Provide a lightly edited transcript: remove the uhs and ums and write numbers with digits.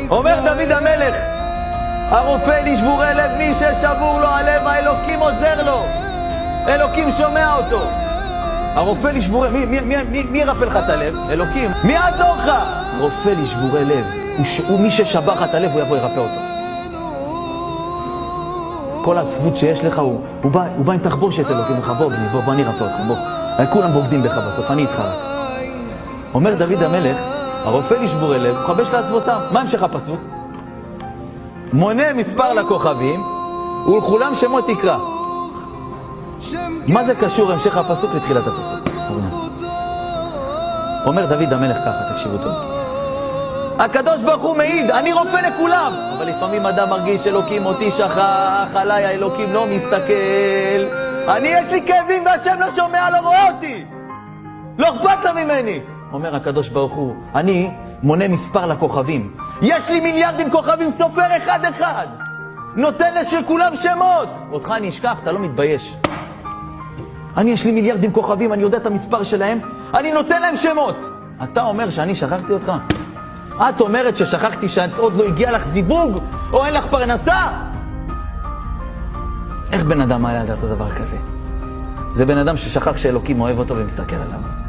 אומר דוד המלך, הרופא לשבורי לב, מי ששבור לו הלב, האלוקים עוזר לו, אלוקים שומע אותו. הרופא לשבורי, מי ירפא לך את הלב? אלוקים. מי יעזור לך? רופא לשבורי לב, הוא מי ששבר לך את הלב, הוא יבוא ירפא אותו. כל העצבות שיש לך, הוא בא עם תחבושת אלוקים, בוא אני ארפא אותך, בוא. כולם בוגדים בך בסוף, אני איתך רק. אומר דוד המלך, הרופא לשבורי לב, הוא חבש לעצבותם. מה המשך הפסוק? מונה מספר לכוכבים, ולכולם שמות תקרא. מה זה קשור המשך הפסוק לתחילת הפסוק? אומר דוד המלך ככה, תקשיבו טוב. הקדוש ברוך הוא מעיד, אני רופא לכולם. אבל לפעמים אדם מרגיש אלוקים אותי שכח, עליי האלוקים לא מסתכל. יש לי כאבים והשם לא שומע, לא רואה אותי. לא אכפת לה ממני. אומר הקדוש ברוך הוא, אני מונה מספר לכוכבים. יש לי מיליארדים כוכבים, סופר אחד אחד. נותן לכולם שמות. אותך אני אשכח, אתה לא מתבייש. יש לי מיליארדים כוכבים, אני יודע את המספר שלהם, אני נותן להם שמות. אתה אומר שאני שכחתי אותך? את אומרת ששכחתי שאת עוד לא הגיע לך זיווג, או אין לך פרנסה? איך בן אדם מעלה לדעת דבר כזה? זה בן אדם ששכח שאלוקים אוהב אותו ומסתכל עליו.